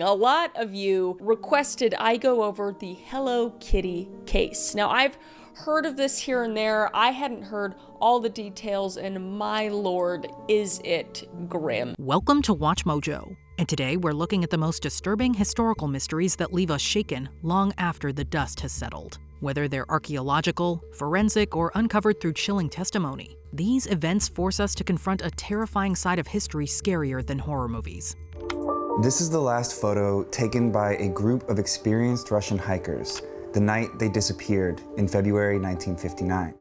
A lot of you requested I go over the Hello Kitty case. Now, I've heard of this here and there. I hadn't heard all the details, and my lord, is it grim. Welcome to Watch Mojo, and today we're looking at the most disturbing historical mysteries that leave us shaken long after the dust has settled. Whether they're archaeological, forensic, or uncovered through chilling testimony, these events force us to confront a terrifying side of history scarier than horror movies. This is the last photo taken by a group of experienced Russian hikers the night they disappeared in February 1959.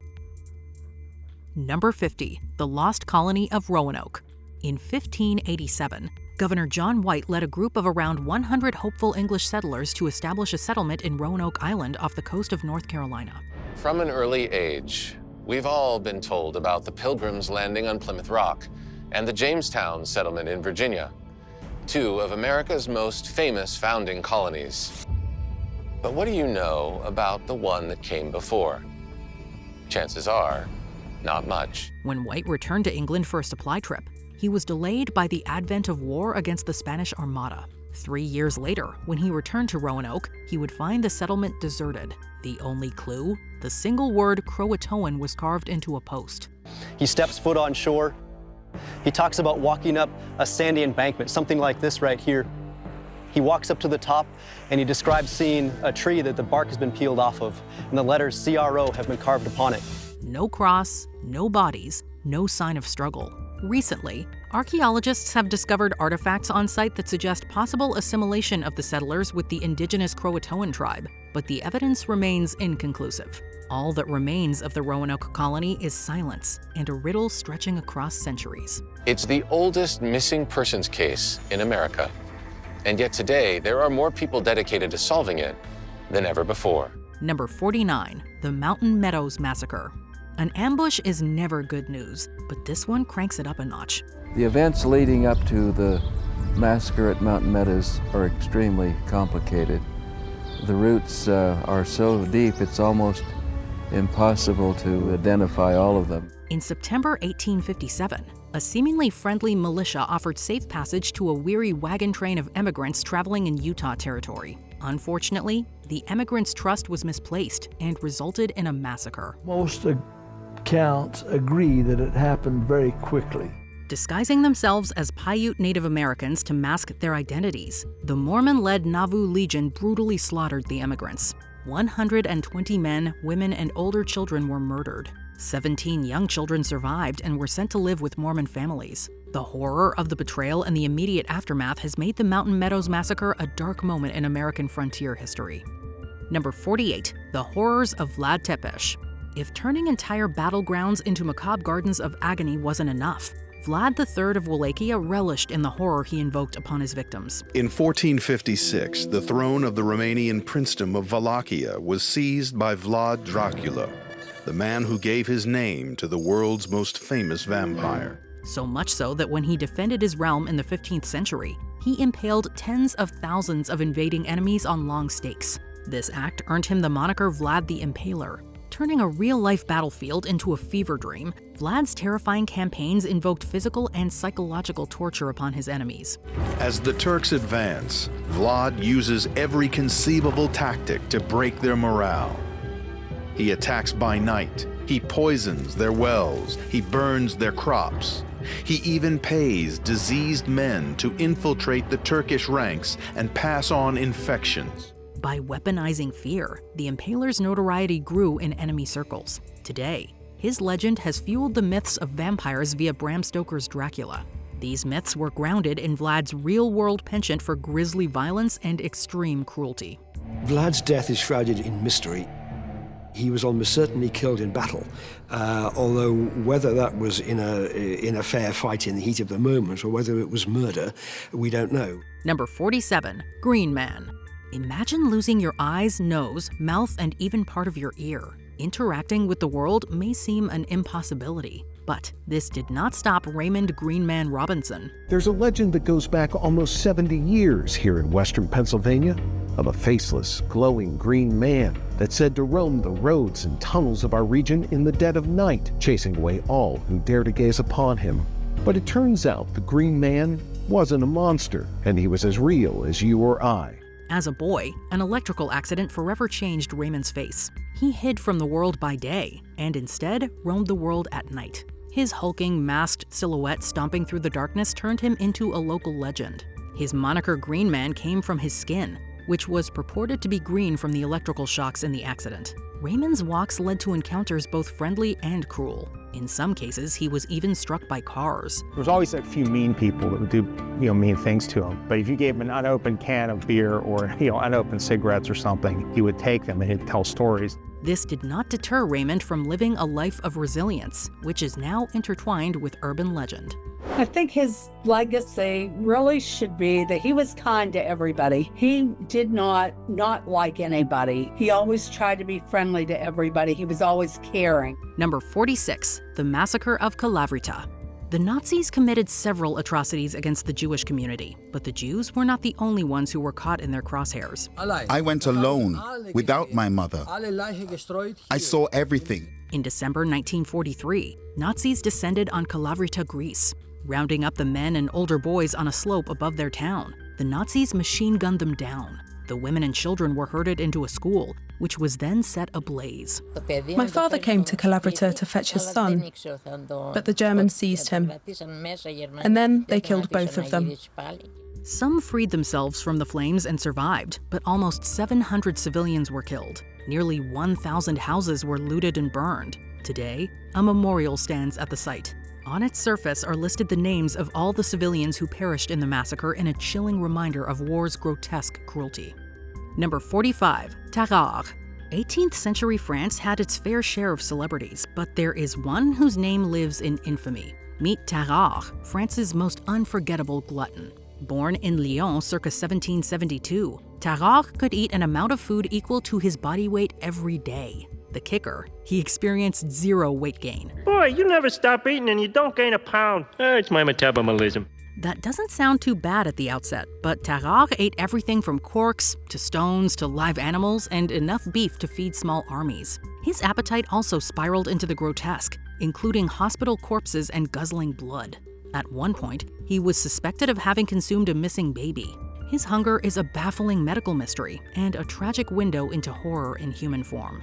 Number 50, the lost colony of Roanoke. In 1587, Governor John White led a group of around 100 hopeful English settlers to establish a settlement in Roanoke Island off the coast of North Carolina. From an early age, we've all been told about the Pilgrims landing on Plymouth Rock and the Jamestown settlement in Virginia, two of America's most famous founding colonies. But what do you know about the one that came before? Chances are, not much. When White returned to England for a supply trip, he was delayed by the advent of war against the Spanish Armada. 3 years later, when he returned to Roanoke, he would find the settlement deserted. The only clue? The single word Croatoan was carved into a post. He steps foot on shore. He talks about walking up a sandy embankment, something like this right here. He walks up to the top and he describes seeing a tree that the bark has been peeled off of, and the letters CRO have been carved upon it. No cross, no bodies, no sign of struggle. Recently, archaeologists have discovered artifacts on site that suggest possible assimilation of the settlers with the indigenous Croatoan tribe, but the evidence remains inconclusive. All that remains of the Roanoke colony is silence and a riddle stretching across centuries. It's the oldest missing persons case in America, and yet today there are more people dedicated to solving it than ever before. Number 49, the Mountain Meadows Massacre. An ambush is never good news, but this one cranks it up a notch. The events leading up to the massacre at Mountain Meadows are extremely complicated. The roots are so deep it's almost impossible to identify all of them. In September 1857, a seemingly friendly militia offered safe passage to a weary wagon train of emigrants traveling in Utah territory. Unfortunately, the emigrants' trust was misplaced and resulted in a massacre. Most accounts agree that it happened very quickly. Disguising themselves as Paiute Native Americans to mask their identities, the Mormon-led Nauvoo Legion brutally slaughtered the emigrants. 120 men, women, and older children were murdered. 17 young children survived and were sent to live with Mormon families. The horror of the betrayal and the immediate aftermath has made the Mountain Meadows Massacre a dark moment in American frontier history. Number 48, the horrors of Vlad Tepes. If turning entire battlegrounds into macabre gardens of agony wasn't enough, Vlad III of Wallachia relished in the horror he invoked upon his victims. In 1456, the throne of the Romanian princedom of Wallachia was seized by Vlad Dracula, the man who gave his name to the world's most famous vampire. So much so that when he defended his realm in the 15th century, he impaled tens of thousands of invading enemies on long stakes. This act earned him the moniker Vlad the Impaler. Turning a real-life battlefield into a fever dream, Vlad's terrifying campaigns invoked physical and psychological torture upon his enemies. As the Turks advance, Vlad uses every conceivable tactic to break their morale. He attacks by night, he poisons their wells, he burns their crops. He even pays diseased men to infiltrate the Turkish ranks and pass on infections. By weaponizing fear, the Impaler's notoriety grew in enemy circles. Today, his legend has fueled the myths of vampires via Bram Stoker's Dracula. These myths were grounded in Vlad's real-world penchant for grisly violence and extreme cruelty. Vlad's death is shrouded in mystery. He was almost certainly killed in battle, although whether that was in a fair fight in the heat of the moment or whether it was murder, we don't know. Number 47, Green Man. Imagine losing your eyes, nose, mouth, and even part of your ear. Interacting with the world may seem an impossibility, but this did not stop Raymond Green Man Robinson. There's a legend that goes back almost 70 years here in western Pennsylvania of a faceless, glowing green man that's said to roam the roads and tunnels of our region in the dead of night, chasing away all who dare to gaze upon him. But it turns out the Green Man wasn't a monster, and he was as real as you or I. As a boy, an electrical accident forever changed Raymond's face. He hid from the world by day, and instead roamed the world at night. His hulking, masked silhouette stomping through the darkness turned him into a local legend. His moniker Green Man came from his skin, which was purported to be green from the electrical shocks in the accident. Raymond's walks led to encounters both friendly and cruel. In some cases, he was even struck by cars. There was always a few mean people that would do, mean things to him. But if you gave him an unopened can of beer or, unopened cigarettes or something, he would take them and he'd tell stories. This did not deter Raymond from living a life of resilience, which is now intertwined with urban legend. I think his legacy really should be that he was kind to everybody. He did not like anybody. He always tried to be friendly to everybody. He was always caring. Number 46, the Massacre of Kalavrita. The Nazis committed several atrocities against the Jewish community, but the Jews were not the only ones who were caught in their crosshairs. I went alone, without my mother. I saw everything. In December 1943, Nazis descended on Kalavrita, Greece. Rounding up the men and older boys on a slope above their town, the Nazis machine-gunned them down. The women and children were herded into a school, which was then set ablaze. My father came to Kalavrita to fetch his son, but the Germans seized him, and then they killed both of them. Some freed themselves from the flames and survived, but almost 700 civilians were killed. Nearly 1,000 houses were looted and burned. Today, a memorial stands at the site. On its surface are listed the names of all the civilians who perished in the massacre in a chilling reminder of war's grotesque cruelty. Number 45, Tarare. 18th century France had its fair share of celebrities, but there is one whose name lives in infamy. Meet Tarare, France's most unforgettable glutton. Born in Lyon circa 1772, Tarare could eat an amount of food equal to his body weight every day. The kicker, he experienced zero weight gain. Boy, you never stop eating and you don't gain a pound. It's my metabolism. That doesn't sound too bad at the outset, but Tarare ate everything from corks to stones to live animals and enough beef to feed small armies. His appetite also spiraled into the grotesque, including hospital corpses and guzzling blood. At one point, he was suspected of having consumed a missing baby. His hunger is a baffling medical mystery and a tragic window into horror in human form.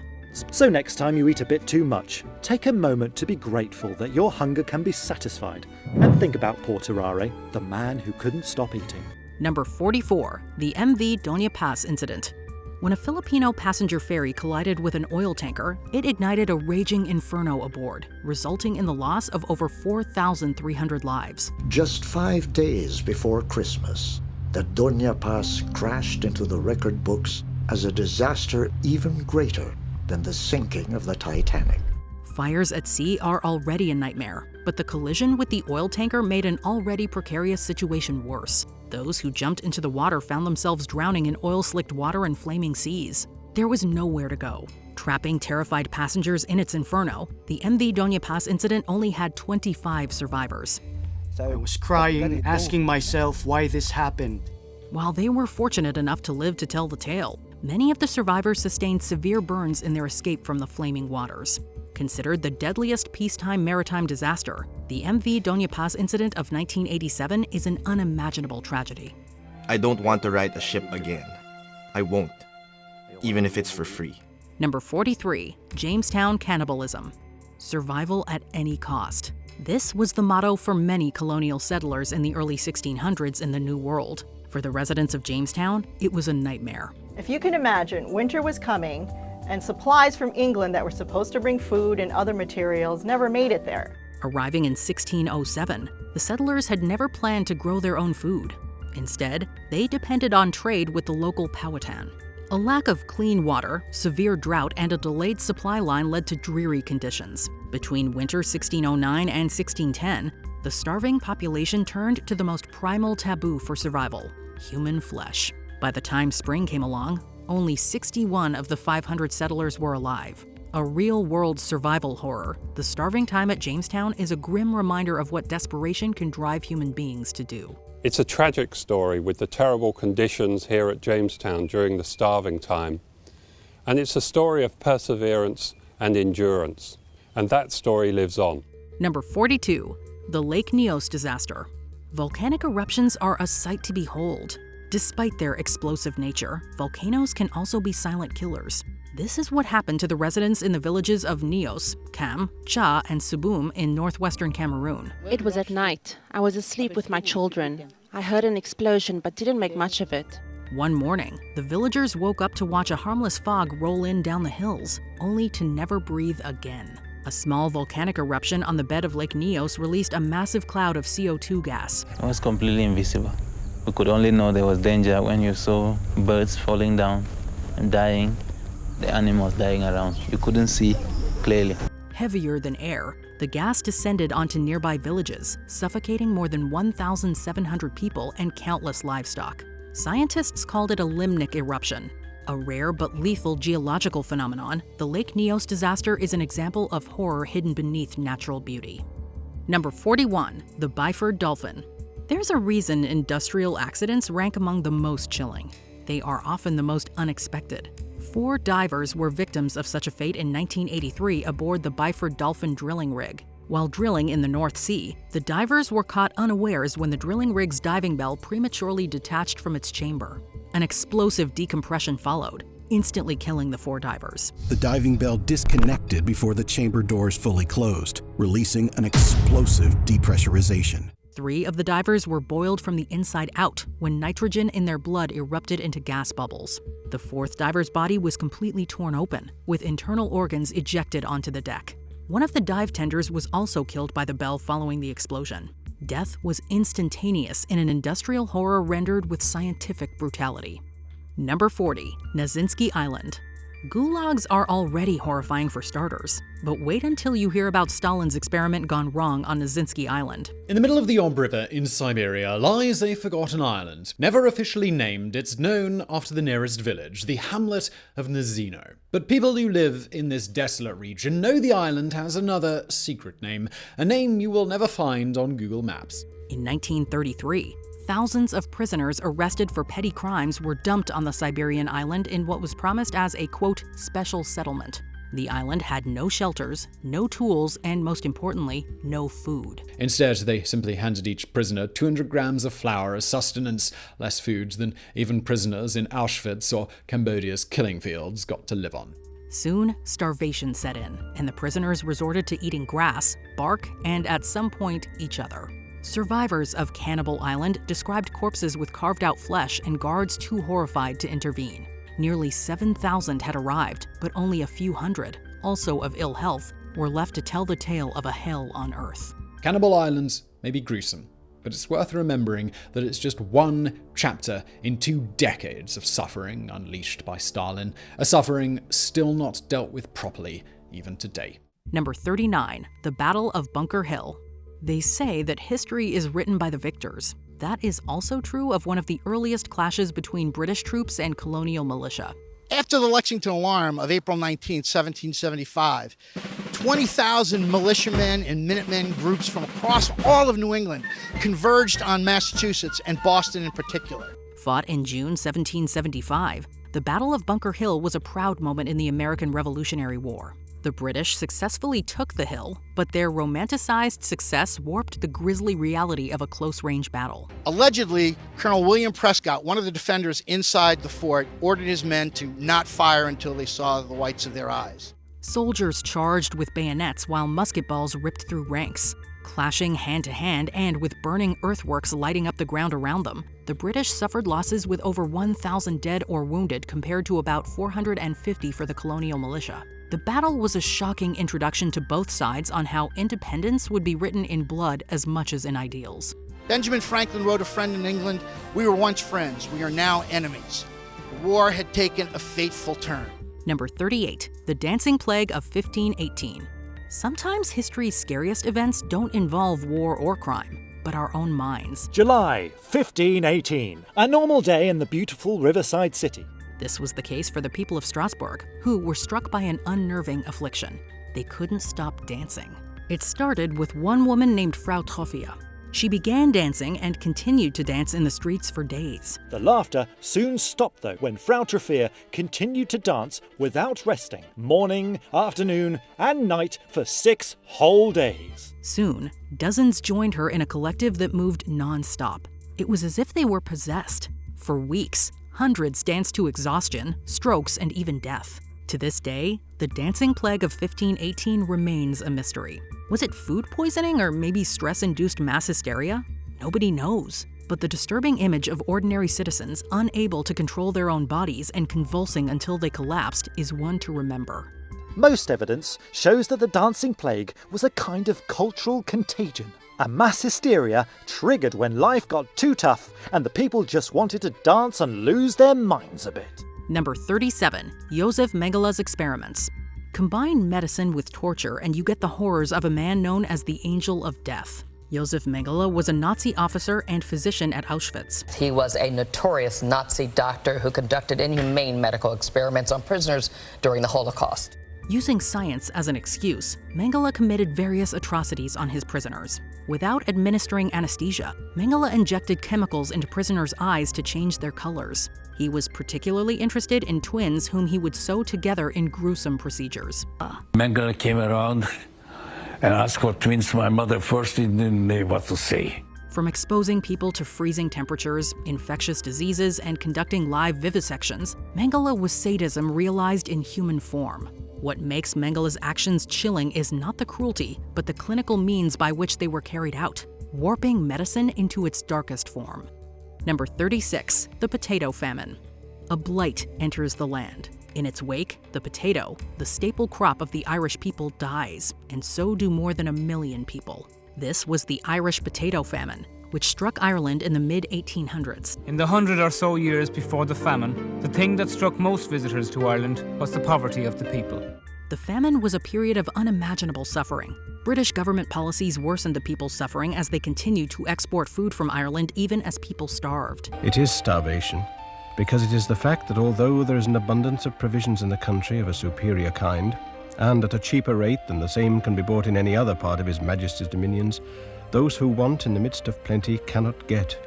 So next time you eat a bit too much, take a moment to be grateful that your hunger can be satisfied, and think about poor Tarare, the man who couldn't stop eating. Number 44, the MV Doña Paz Incident. When a Filipino passenger ferry collided with an oil tanker, it ignited a raging inferno aboard, resulting in the loss of over 4,300 lives. Just 5 days before Christmas, the Doña Paz crashed into the record books as a disaster even greater than the sinking of the Titanic. Fires at sea are already a nightmare, but the collision with the oil tanker made an already precarious situation worse. Those who jumped into the water found themselves drowning in oil-slicked water and flaming seas. There was nowhere to go. Trapping terrified passengers in its inferno, the MV Doña Paz incident only had 25 survivors. I was crying, asking myself why this happened. While they were fortunate enough to live to tell the tale, many of the survivors sustained severe burns in their escape from the flaming waters. Considered the deadliest peacetime maritime disaster, the MV Doña Paz incident of 1987 is an unimaginable tragedy. I don't want to ride a ship again. I won't, even if it's for free. Number 43, Jamestown Cannibalism. Survival at any cost. This was the motto for many colonial settlers in the early 1600s in the New World. For the residents of Jamestown, it was a nightmare. If you can imagine, winter was coming, and supplies from England that were supposed to bring food and other materials never made it there. Arriving in 1607, the settlers had never planned to grow their own food. Instead, they depended on trade with the local Powhatan. A lack of clean water, severe drought, and a delayed supply line led to dreary conditions. Between winter 1609 and 1610, the starving population turned to the most primal taboo for survival: human flesh. By the time spring came along, only 61 of the 500 settlers were alive. A real-world survival horror, the starving time at Jamestown is a grim reminder of what desperation can drive human beings to do. It's a tragic story with the terrible conditions here at Jamestown during the starving time. And it's a story of perseverance and endurance. And that story lives on. Number 42, the Lake Nyos disaster. Volcanic eruptions are a sight to behold. Despite their explosive nature, volcanoes can also be silent killers. This is what happened to the residents in the villages of Nios, Kam, Cha, and Subum in northwestern Cameroon. It was at night. I was asleep with my children. I heard an explosion but didn't make much of it. One morning, the villagers woke up to watch a harmless fog roll in down the hills, only to never breathe again. A small volcanic eruption on the bed of Lake Nios released a massive cloud of CO2 gas. It was completely invisible. We could only know there was danger when you saw birds falling down and dying, the animals dying around. You couldn't see clearly. Heavier than air, the gas descended onto nearby villages, suffocating more than 1,700 people and countless livestock. Scientists called it a limnic eruption. A rare but lethal geological phenomenon, the Lake Nios disaster is an example of horror hidden beneath natural beauty. Number 41, the Byford Dolphin. There's a reason industrial accidents rank among the most chilling. They are often the most unexpected. 4 divers were victims of such a fate in 1983 aboard the Byford Dolphin drilling rig. While drilling in the North Sea, the divers were caught unawares when the drilling rig's diving bell prematurely detached from its chamber. An explosive decompression followed, instantly killing the 4 divers. The diving bell disconnected before the chamber doors fully closed, releasing an explosive depressurization. 3 of the divers were boiled from the inside out when nitrogen in their blood erupted into gas bubbles. The 4th diver's body was completely torn open, with internal organs ejected onto the deck. One of the dive tenders was also killed by the bell following the explosion. Death was instantaneous in an industrial horror rendered with scientific brutality. Number 40, Nazinsky Island. Gulags are already horrifying for starters, but wait until you hear about Stalin's experiment gone wrong on Nazinsky Island. In the middle of the Ob River in Siberia lies a forgotten island. Never officially named, it's known after the nearest village, the hamlet of Nazino. But people who live in this desolate region know the island has another secret name, a name you will never find on Google Maps. In 1933, thousands of prisoners arrested for petty crimes were dumped on the Siberian island in what was promised as a, quote, special settlement. The island had no shelters, no tools, and most importantly, no food. Instead, they simply handed each prisoner 200 grams of flour as sustenance, less food than even prisoners in Auschwitz or Cambodia's killing fields got to live on. Soon, starvation set in, and the prisoners resorted to eating grass, bark, and at some point, each other. Survivors of Cannibal Island described corpses with carved-out flesh and guards too horrified to intervene. Nearly 7,000 had arrived, but only a few hundred, also of ill health, were left to tell the tale of a hell on Earth. Cannibal Island may be gruesome, but it's worth remembering that it's just one chapter in 2 decades of suffering unleashed by Stalin, a suffering still not dealt with properly even today. Number 39, the Battle of Bunker Hill. They say that history is written by the victors. That is also true of one of the earliest clashes between British troops and colonial militia. After the Lexington Alarm of April 19, 1775, 20,000 militiamen and Minutemen groups from across all of New England converged on Massachusetts and Boston in particular. Fought in June 1775, the Battle of Bunker Hill was a proud moment in the American Revolutionary War. The British successfully took the hill, but their romanticized success warped the grisly reality of a close-range battle. Allegedly, Colonel William Prescott, one of the defenders inside the fort, ordered his men to not fire until they saw the whites of their eyes. Soldiers charged with bayonets while musket balls ripped through ranks. Clashing hand-to-hand and with burning earthworks lighting up the ground around them, the British suffered losses with over 1,000 dead or wounded compared to about 450 for the colonial militia. The battle was a shocking introduction to both sides on how independence would be written in blood as much as in ideals. Benjamin Franklin wrote a friend in England, "We were once friends, we are now enemies." The war had taken a fateful turn. Number 38, the Dancing Plague of 1518. Sometimes history's scariest events don't involve war or crime, but our own minds. July 1518, a normal day in the beautiful riverside city. This was the case for the people of Strasbourg, who were struck by an unnerving affliction. They couldn't stop dancing. It started with one woman named Frau Troffea. She began dancing and continued to dance in the streets for days. The laughter soon stopped, though, when Frau Trofea continued to dance without resting, morning, afternoon, and night for 6 whole days. Soon, dozens joined her in a collective that moved non-stop. It was as if they were possessed. For weeks, hundreds danced to exhaustion, strokes, and even death. To this day, the dancing plague of 1518 remains a mystery. Was it food poisoning or maybe stress-induced mass hysteria? Nobody knows. But the disturbing image of ordinary citizens unable to control their own bodies and convulsing until they collapsed is one to remember. Most evidence shows that the dancing plague was a kind of cultural contagion. A mass hysteria triggered when life got too tough and the people just wanted to dance and lose their minds a bit. Number 37, Josef Mengele's experiments. Combine medicine with torture and you get the horrors of a man known as the Angel of Death. Josef Mengele was a Nazi officer and physician at Auschwitz. He was a notorious Nazi doctor who conducted inhumane medical experiments on prisoners during the Holocaust. Using science as an excuse, Mengele committed various atrocities on his prisoners. Without administering anesthesia, Mengele injected chemicals into prisoners' eyes to change their colors. He was particularly interested in twins whom he would sew together in gruesome procedures. Mengele came around and asked for twins. My mother first didn't know what to say. From exposing people to freezing temperatures, infectious diseases, and conducting live vivisections, Mengele was sadism realized in human form. What makes Mengele's actions chilling is not the cruelty, but the clinical means by which they were carried out, warping medicine into its darkest form. Number 36, the potato famine. A blight enters the land. In its wake, the potato, the staple crop of the Irish people, dies, and so do more than 1 million people. This was the Irish potato famine, which struck Ireland in the mid-1800s. In the 100 or so years before the famine, the thing that struck most visitors to Ireland was the poverty of the people. The famine was a period of unimaginable suffering. British government policies worsened the people's suffering as they continued to export food from Ireland even as people starved. It is starvation, because it is the fact that although there is an abundance of provisions in the country of a superior kind, and at a cheaper rate than the same can be bought in any other part of His Majesty's dominions, those who want in the midst of plenty cannot get,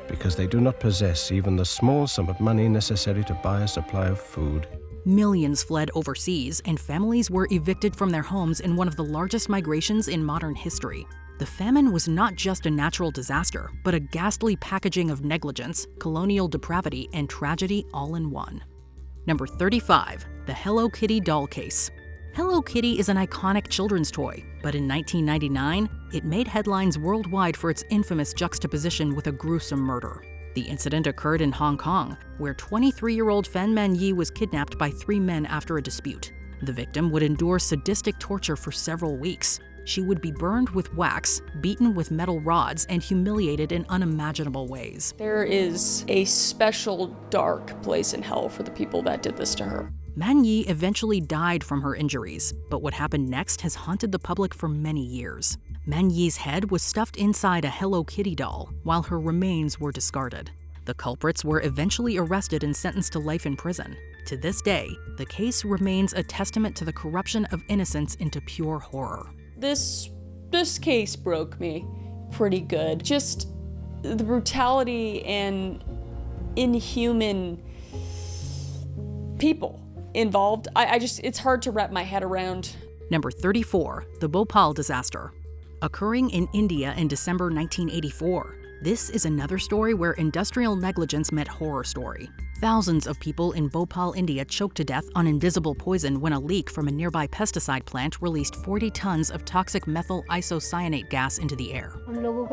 because they do not possess even the small sum of money necessary to buy a supply of food. Millions fled overseas, and families were evicted from their homes in one of the largest migrations in modern history. The famine was not just a natural disaster, but a ghastly packaging of negligence, colonial depravity, and tragedy all in one. Number 35, the Hello Kitty doll case. Hello Kitty is an iconic children's toy, but in 1999, it made headlines worldwide for its infamous juxtaposition with a gruesome murder. The incident occurred in Hong Kong, where 23-year-old Fan Man Yi was kidnapped by 3 men after a dispute. The victim would endure sadistic torture for several weeks. She would be burned with wax, beaten with metal rods, and humiliated in unimaginable ways. There is a special dark place in hell for the people that did this to her. Man Yi eventually died from her injuries, but what happened next has haunted the public for many years. Man Yi's head was stuffed inside a Hello Kitty doll, while her remains were discarded. The culprits were eventually arrested and sentenced to life in prison. To this day, the case remains a testament to the corruption of innocence into pure horror. This case broke me pretty good. Just the brutality and inhuman people involved. It's hard to wrap my head around. Number 34, the Bhopal disaster. Occurring in India in December 1984, this is another story where industrial negligence met horror story. Thousands of people in Bhopal, India choked to death on invisible poison when a leak from a nearby pesticide plant released 40 tons of toxic methyl isocyanate gas into the air.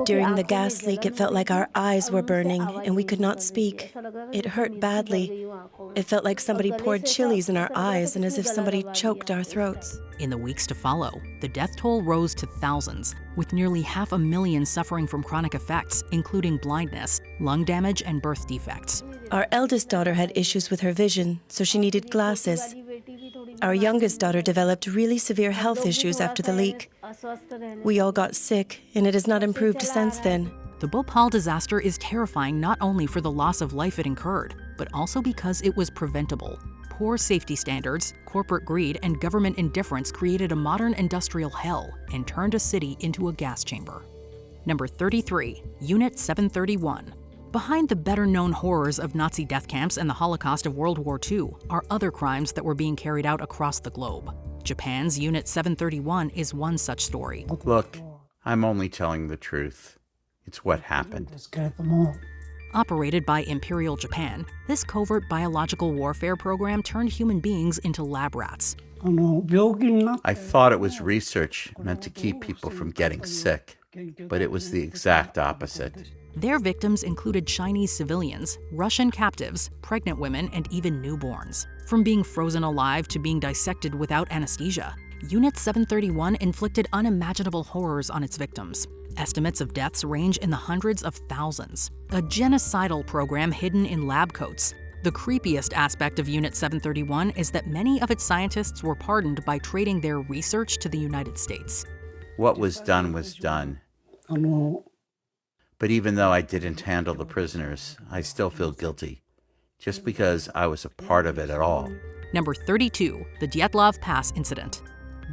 During the gas leak, it felt like our eyes were burning and we could not speak. It hurt badly. It felt like somebody poured chilies in our eyes and as if somebody choked our throats. In the weeks to follow, the death toll rose to thousands, with nearly 500,000 suffering from chronic effects, including blindness, lung damage, and birth defects. Our eldest daughter had issues with her vision, so she needed glasses. Our youngest daughter developed really severe health issues after the leak. We all got sick, and it has not improved since then. The Bhopal disaster is terrifying not only for the loss of life it incurred, but also because it was preventable. Poor safety standards, corporate greed, and government indifference created a modern industrial hell and turned a city into a gas chamber. Number 33, Unit 731. Behind the better-known horrors of Nazi death camps and the Holocaust of World War II are other crimes that were being carried out across the globe. Japan's Unit 731 is one such story. Look, I'm only telling the truth. It's what happened. Operated by Imperial Japan, this covert biological warfare program turned human beings into lab rats. I thought it was research meant to keep people from getting sick, but it was the exact opposite. Their victims included Chinese civilians, Russian captives, pregnant women, and even newborns. From being frozen alive to being dissected without anesthesia, Unit 731 inflicted unimaginable horrors on its victims. Estimates of deaths range in the hundreds of thousands. A genocidal program hidden in lab coats. The creepiest aspect of Unit 731 is that many of its scientists were pardoned by trading their research to the United States. What was done was done. But even though I didn't handle the prisoners, I still feel guilty, just because I was a part of it at all. Number 32, the Dyatlov Pass Incident.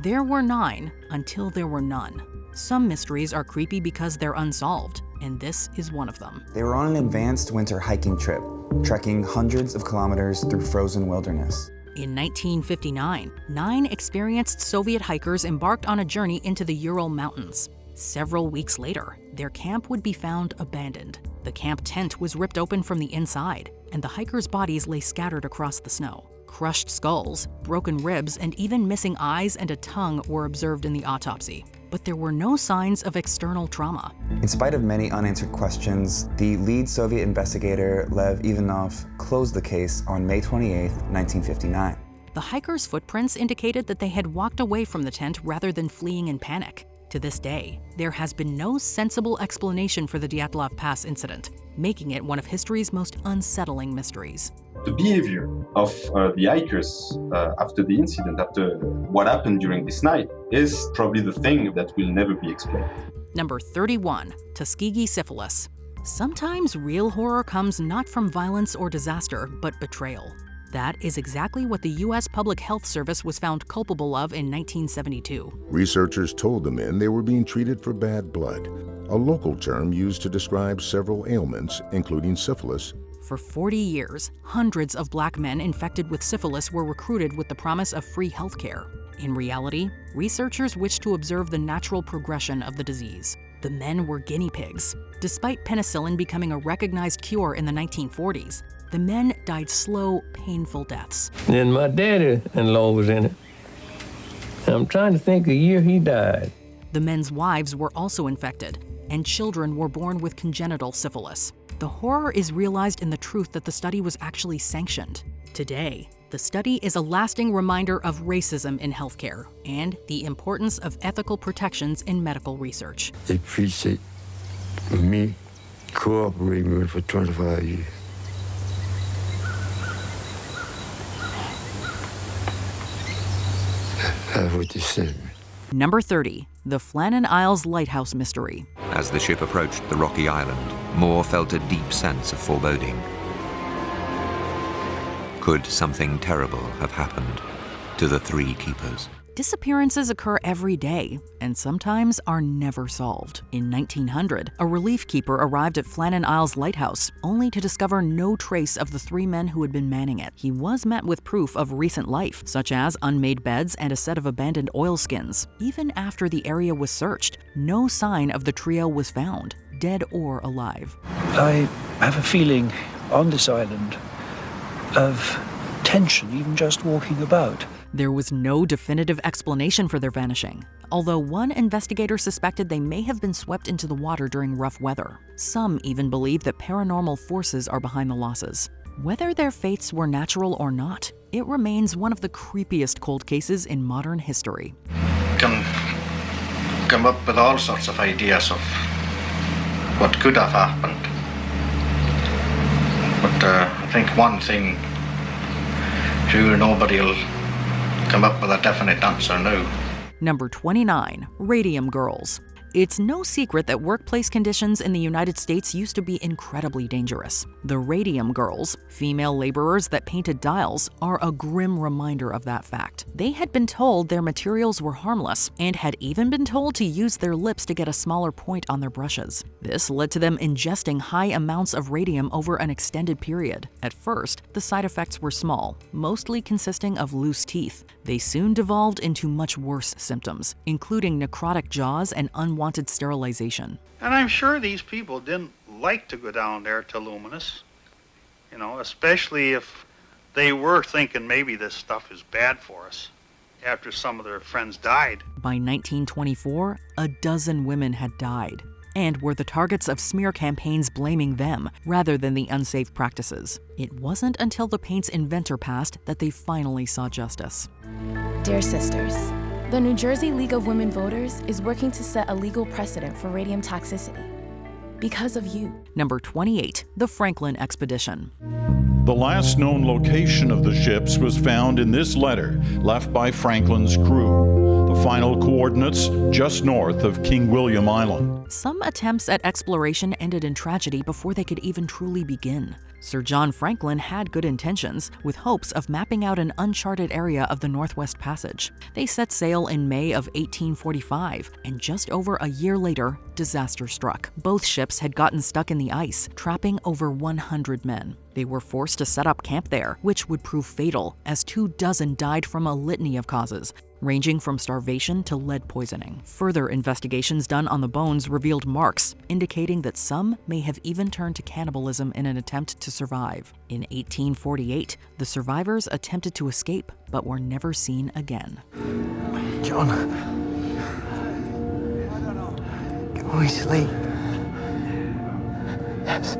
There were 9 until there were none. Some mysteries are creepy because they're unsolved, and this is one of them. They were on an advanced winter hiking trip, trekking hundreds of kilometers through frozen wilderness. In 1959, 9 experienced Soviet hikers embarked on a journey into the Ural Mountains. Several weeks later, their camp would be found abandoned. The camp tent was ripped open from the inside, and the hikers' bodies lay scattered across the snow. Crushed skulls, broken ribs, and even missing eyes and a tongue were observed in the autopsy. But there were no signs of external trauma. In spite of many unanswered questions, the lead Soviet investigator, Lev Ivanov, closed the case on May 28, 1959. The hikers' footprints indicated that they had walked away from the tent rather than fleeing in panic. To this day, there has been no sensible explanation for the Dyatlov Pass incident, making it one of history's most unsettling mysteries. The behavior of the hikers after the incident, after what happened during this night, is probably the thing that will never be explained. Number 31, Tuskegee syphilis. Sometimes real horror comes not from violence or disaster, but betrayal. That is exactly what the U.S. Public Health Service was found culpable of in 1972. Researchers told the men they were being treated for bad blood, a local term used to describe several ailments, including syphilis. For 40 years, hundreds of black men infected with syphilis were recruited with the promise of free health care. In reality, researchers wished to observe the natural progression of the disease. The men were guinea pigs. Despite penicillin becoming a recognized cure in the 1940s, the men died slow, painful deaths. Then my daddy-in-law was in it. I'm trying to think the year he died. The men's wives were also infected, and children were born with congenital syphilis. The horror is realized in the truth that the study was actually sanctioned. Today, the study is a lasting reminder of racism in healthcare and the importance of ethical protections in medical research. They appreciate me cooperating with for 25 years. That's what they said. Number 30, the Flannan Isles Lighthouse Mystery. As the ship approached the rocky island, Moore felt a deep sense of foreboding. Could something terrible have happened to the 3 keepers? Disappearances occur every day, and sometimes are never solved. In 1900, a relief keeper arrived at Flannan Isles Lighthouse, only to discover no trace of the 3 men who had been manning it. He was met with proof of recent life, such as unmade beds and a set of abandoned oilskins. Even after the area was searched, no sign of the trio was found, dead or alive. I have a feeling on this island of tension, even just walking about. There was no definitive explanation for their vanishing, although one investigator suspected they may have been swept into the water during rough weather. Some even believe that paranormal forces are behind the losses. Whether their fates were natural or not, it remains one of the creepiest cold cases in modern history. You can come up with all sorts of ideas of what could have happened. But I think one thing, sure nobody will come up with a definite answer now. Number 29, Radium Girls. It's no secret that workplace conditions in the United States used to be incredibly dangerous. The Radium Girls, female laborers that painted dials, are a grim reminder of that fact. They had been told their materials were harmless and had even been told to use their lips to get a smaller point on their brushes. This led to them ingesting high amounts of radium over an extended period. At first, the side effects were small, mostly consisting of loose teeth. They soon devolved into much worse symptoms, including necrotic jaws and unwanted sterilization. And I'm sure these people didn't like to go down there to Luminous, you know, especially if they were thinking maybe this stuff is bad for us after some of their friends died. By 1924, a dozen women had died and were the targets of smear campaigns blaming them rather than the unsafe practices. It wasn't until the paint's inventor passed that they finally saw justice. Dear sisters, the New Jersey League of Women Voters is working to set a legal precedent for radium toxicity. Because of you. Number 28, the Franklin Expedition. The last known location of the ships was found in this letter left by Franklin's crew. The final coordinates just north of King William Island. Some attempts at exploration ended in tragedy before they could even truly begin. Sir John Franklin had good intentions, with hopes of mapping out an uncharted area of the Northwest Passage. They set sail in May of 1845, and just over a year later, disaster struck. Both ships had gotten stuck in the ice, trapping over 100 men. They were forced to set up camp there, which would prove fatal, as 24 died from a litany of causes, ranging from starvation to lead poisoning. Further investigations done on the bones revealed marks, indicating that some may have even turned to cannibalism in an attempt to survive. In 1848, the survivors attempted to escape, but were never seen again. John, can we sleep? Yes.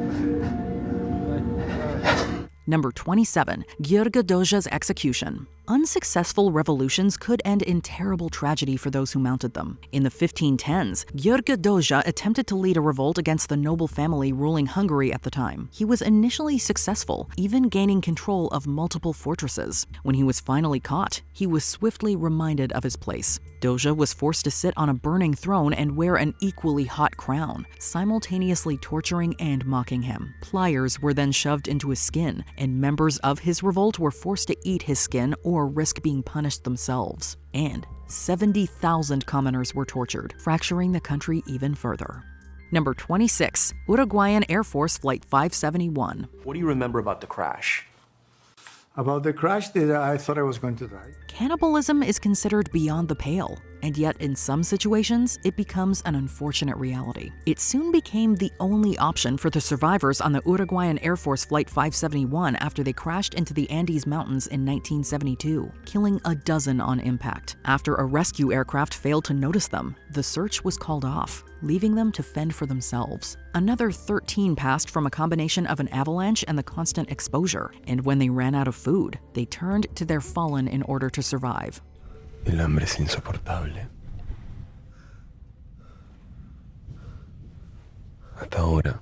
Number 27, Gheorghe Doja's execution. Unsuccessful revolutions could end in terrible tragedy for those who mounted them. In the 1510s, Gheorghe Doja attempted to lead a revolt against the noble family ruling Hungary at the time. He was initially successful, even gaining control of multiple fortresses. When he was finally caught, he was swiftly reminded of his place. Doja was forced to sit on a burning throne and wear an equally hot crown, simultaneously torturing and mocking him. Pliers were then shoved into his skin, and members of his revolt were forced to eat his skin or risk being punished themselves. And 70,000 commoners were tortured, fracturing the country even further. Number 26, Uruguayan Air Force Flight 571. What do you remember about the crash? About the crash, I thought I was going to die. Cannibalism is considered beyond the pale, and yet in some situations, it becomes an unfortunate reality. It soon became the only option for the survivors on the Uruguayan Air Force Flight 571 after they crashed into the Andes Mountains in 1972, killing a dozen on impact. After a rescue aircraft failed to notice them, the search was called off, leaving them to fend for themselves. Another 13 passed from a combination of an avalanche and the constant exposure, and when they ran out of food, they turned to their fallen in order to survive. El hambre es insoportable. Hasta ahora,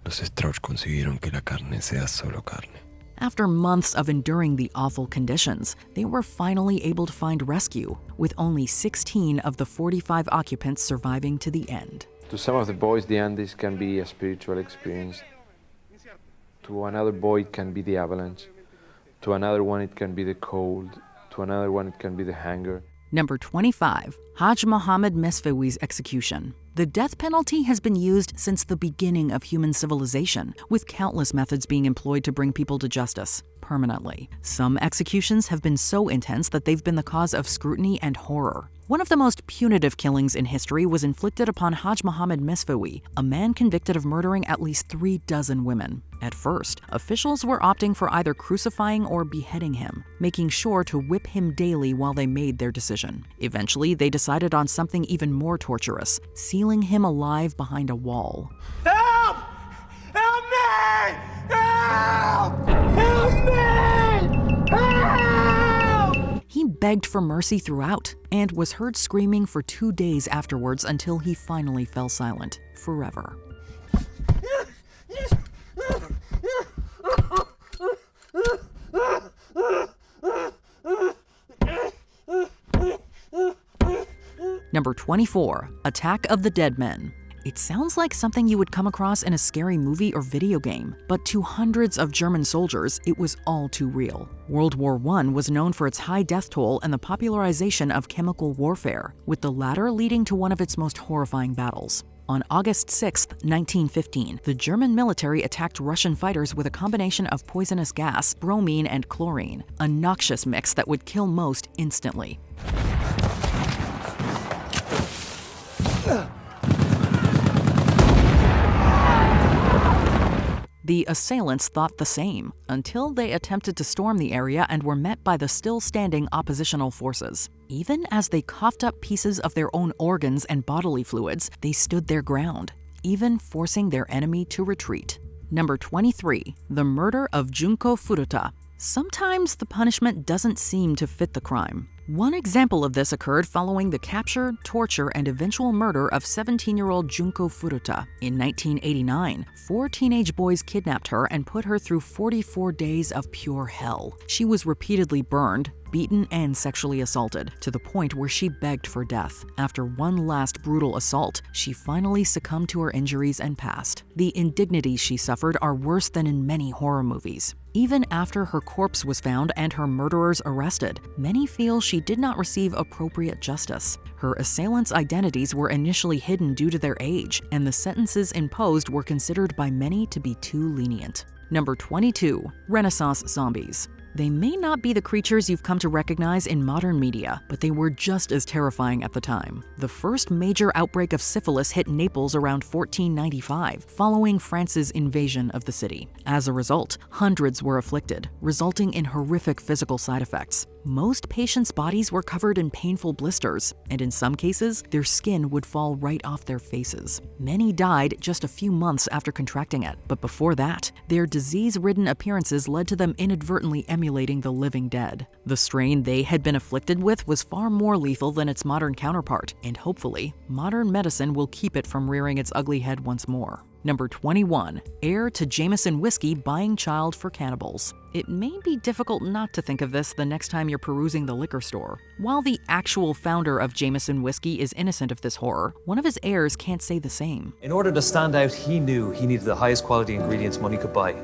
los Strauch consiguieron que la carne sea solo carne. After months of enduring the awful conditions, they were finally able to find rescue, with only 16 of the 45 occupants surviving to the end. To some of the boys, the Andes can be a spiritual experience. To another boy, it can be the avalanche. To another one, it can be the cold. To another one, it can be the hunger. Number 25, Haj Mohammad Mesfewi's execution. The death penalty has been used since the beginning of human civilization, with countless methods being employed to bring people to justice permanently. Some executions have been so intense that they've been the cause of scrutiny and horror. One of the most punitive killings in history was inflicted upon Haj Mohammad Mesfewi, a man convicted of murdering at least 36 women. At first, officials were opting for either crucifying or beheading him, making sure to whip him daily while they made their decision. Eventually, they decided on something even more torturous, sealing him alive behind a wall. Help! Help me! Help! Help me! Help! He begged for mercy throughout and was heard screaming for 2 days afterwards until he finally fell silent, forever. Number 24. Attack of the Dead Men. It sounds like something you would come across in a scary movie or video game, but to hundreds of German soldiers, it was all too real. World War I was known for its high death toll and the popularization of chemical warfare, with the latter leading to one of its most horrifying battles. On August 6, 1915, the German military attacked Russian fighters with a combination of poisonous gas, bromine, and chlorine, a noxious mix that would kill most instantly. The assailants thought the same, until they attempted to storm the area and were met by the still-standing oppositional forces. Even as they coughed up pieces of their own organs and bodily fluids, they stood their ground, even forcing their enemy to retreat. Number 23. The murder of Junko Furuta. Sometimes the punishment doesn't seem to fit the crime. One example of this occurred following the capture, torture, and eventual murder of 17-year-old Junko Furuta. In 1989, 4 teenage boys kidnapped her and put her through 44 days of pure hell. She was repeatedly burned, beaten, and sexually assaulted, to the point where she begged for death. After one last brutal assault, she finally succumbed to her injuries and passed. The indignities she suffered are worse than in many horror movies. Even after her corpse was found and her murderers arrested, many feel she did not receive appropriate justice. Her assailants' identities were initially hidden due to their age, and the sentences imposed were considered by many to be too lenient. Number 22. Renaissance zombies. They may not be the creatures you've come to recognize in modern media, but they were just as terrifying at the time. The first major outbreak of syphilis hit Naples around 1495, following France's invasion of the city. As a result, hundreds were afflicted, resulting in horrific physical side effects. Most patients' bodies were covered in painful blisters, and in some cases, their skin would fall right off their faces. Many died just a few months after contracting it, but before that, their disease-ridden appearances led to them inadvertently emulating the living dead. The strain they had been afflicted with was far more lethal than its modern counterpart, and hopefully, modern medicine will keep it from rearing its ugly head once more. Number 21. Heir to Jameson whiskey buying child for cannibals. It may be difficult not to think of this the next time you're perusing the liquor store. While the actual founder of Jameson whiskey is innocent of this horror, one of his heirs can't say the same. In order to stand out, he knew he needed the highest quality ingredients money could buy.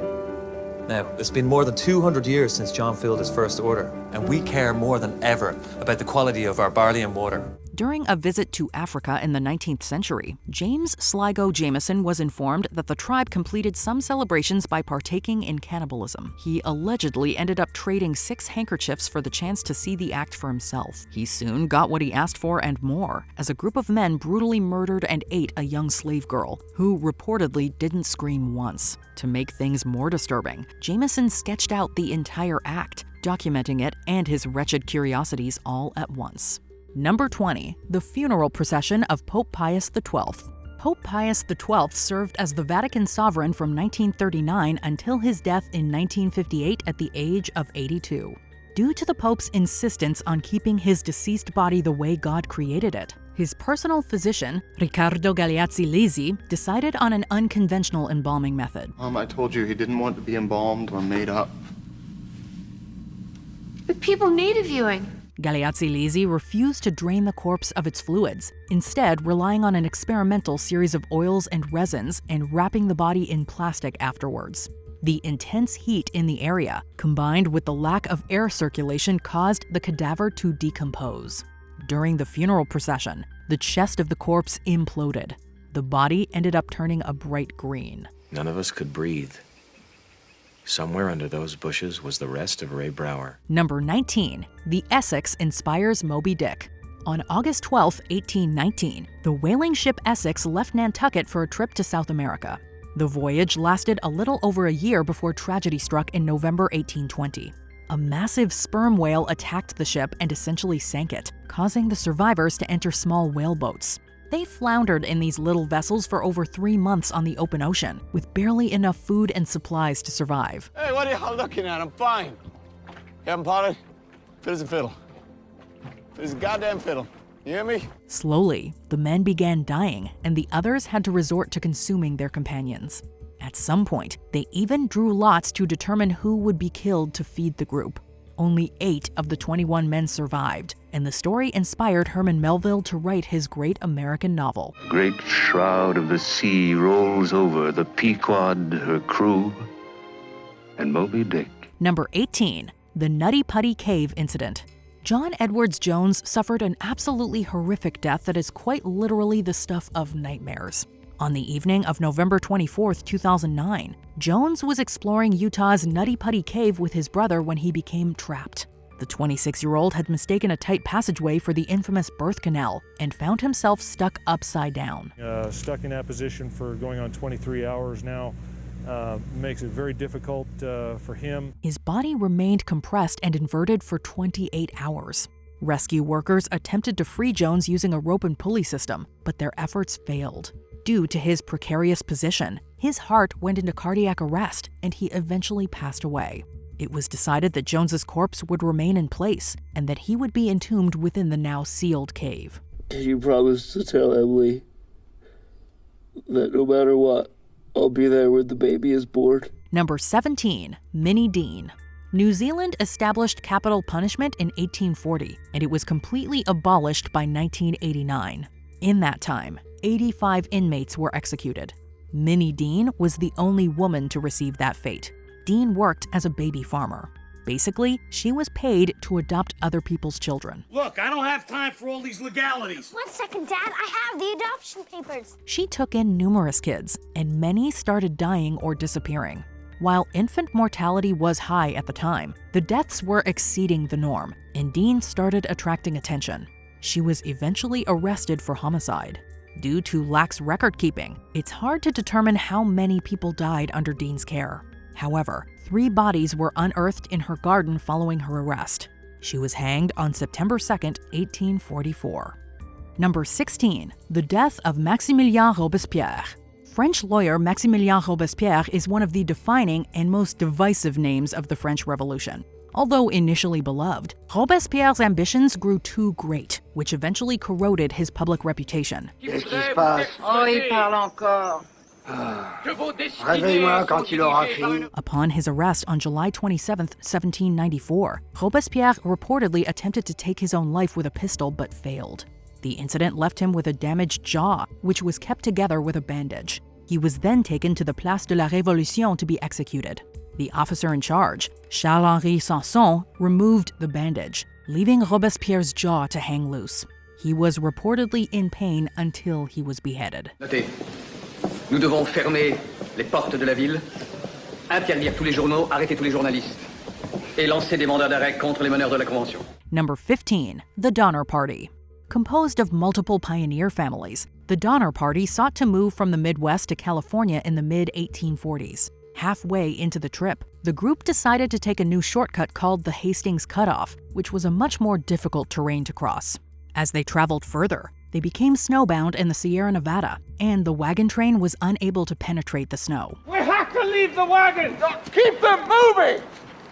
Now, it's been more than 200 years since John filled his first order, and we care more than ever about the quality of our barley and water. During a visit to Africa in the 19th century, James Sligo Jameson was informed that the tribe completed some celebrations by partaking in cannibalism. He allegedly ended up trading 6 handkerchiefs for the chance to see the act for himself. He soon got what he asked for and more, as a group of men brutally murdered and ate a young slave girl, who reportedly didn't scream once. To make things more disturbing, Jameson sketched out the entire act, documenting it and his wretched curiosities all at once. Number 20. The funeral procession of Pope Pius XII. Pope Pius XII served as the Vatican sovereign from 1939 until his death in 1958 at the age of 82. Due to the Pope's insistence on keeping his deceased body the way God created it, his personal physician, Riccardo Galeazzi-Lisi, decided on an unconventional embalming method. I told you he didn't want to be embalmed or made up. But people need a viewing. Galeazzi-Lisi refused to drain the corpse of its fluids, instead relying on an experimental series of oils and resins and wrapping the body in plastic afterwards. The intense heat in the area, combined with the lack of air circulation, caused the cadaver to decompose. During the funeral procession, the chest of the corpse imploded. The body ended up turning a bright green. None of us could breathe. Somewhere under those bushes was the rest of Ray Brower. Number 19. The Essex inspires Moby Dick. On August 12, 1819, the whaling ship Essex left Nantucket for a trip to South America. The voyage lasted a little over a year before tragedy struck in November 1820. A massive sperm whale attacked the ship and essentially sank it, causing the survivors to enter small whaleboats. They floundered in these little vessels for over 3 months on the open ocean, with barely enough food and supplies to survive. Hey, what are y'all looking at? I'm fine. Captain Pollard, fiddle's a fiddle. Fiddle's a goddamn fiddle. You hear me? Slowly, the men began dying, and the others had to resort to consuming their companions. At some point, they even drew lots to determine who would be killed to feed the group. Only 8 of the 21 men survived, and the story inspired Herman Melville to write his great American novel. A great shroud of the sea rolls over the Pequod, her crew, and Moby Dick. Number 18, the Nutty Putty Cave Incident. John Edwards Jones suffered an absolutely horrific death that is quite literally the stuff of nightmares. On the evening of November 24, 2009, Jones was exploring Utah's Nutty Putty Cave with his brother when he became trapped. The 26-year-old had mistaken a tight passageway for the infamous birth canal and found himself stuck upside down. Stuck in that position for going on 23 hours now. Makes it very difficult for him. His body remained compressed and inverted for 28 hours. Rescue workers attempted to free Jones using a rope and pulley system, but their efforts failed. Due to his precarious position, his heart went into cardiac arrest and he eventually passed away. It was decided that Jones's corpse would remain in place and that he would be entombed within the now sealed cave. You promised to tell Emily that no matter what, I'll be there when the baby is born. Number 17, Minnie Dean. New Zealand established capital punishment in 1840, and it was completely abolished by 1989. In that time, 85 inmates were executed. Minnie Dean was the only woman to receive that fate. Dean worked as a baby farmer. Basically, she was paid to adopt other people's children. Look, I don't have time for all these legalities. 1 second, Dad. I have the adoption papers. She took in numerous kids, and many started dying or disappearing. While infant mortality was high at the time, the deaths were exceeding the norm, and Dean started attracting attention. She was eventually arrested for homicide. Due to lax record-keeping, it's hard to determine how many people died under Dean's care. However, 3 bodies were unearthed in her garden following her arrest. She was hanged on September 2, 1844. Number 16, the death of Maximilien Robespierre. French lawyer Maximilien Robespierre is one of the defining and most divisive names of the French Revolution. Although initially beloved, Robespierre's ambitions grew too great, which eventually corroded his public reputation. Qu'est-ce qui se passe? Oh, il parle encore. Réveille-moi quand il aura fini. Upon his arrest on July 27, 1794, Robespierre reportedly attempted to take his own life with a pistol but failed. The incident left him with a damaged jaw, which was kept together with a bandage. He was then taken to the Place de la Révolution to be executed. The officer in charge, Charles-Henri Sanson, removed the bandage, leaving Robespierre's jaw to hang loose. He was reportedly in pain until he was beheaded. Notez, nous devons fermer les portes de la ville, interdire tous les journaux, arrêter tous les journalistes, et lancer des mandats d'arrêt contre les meneurs de la Convention. Number 15, the Donner Party. Composed of multiple pioneer families, the Donner Party sought to move from the Midwest to California in the mid-1840s. Halfway into the trip, the group decided to take a new shortcut called the Hastings Cutoff, which was a much more difficult terrain to cross. As they traveled further, they became snowbound in the Sierra Nevada, and the wagon train was unable to penetrate the snow. We have to leave the wagon. Keep them moving.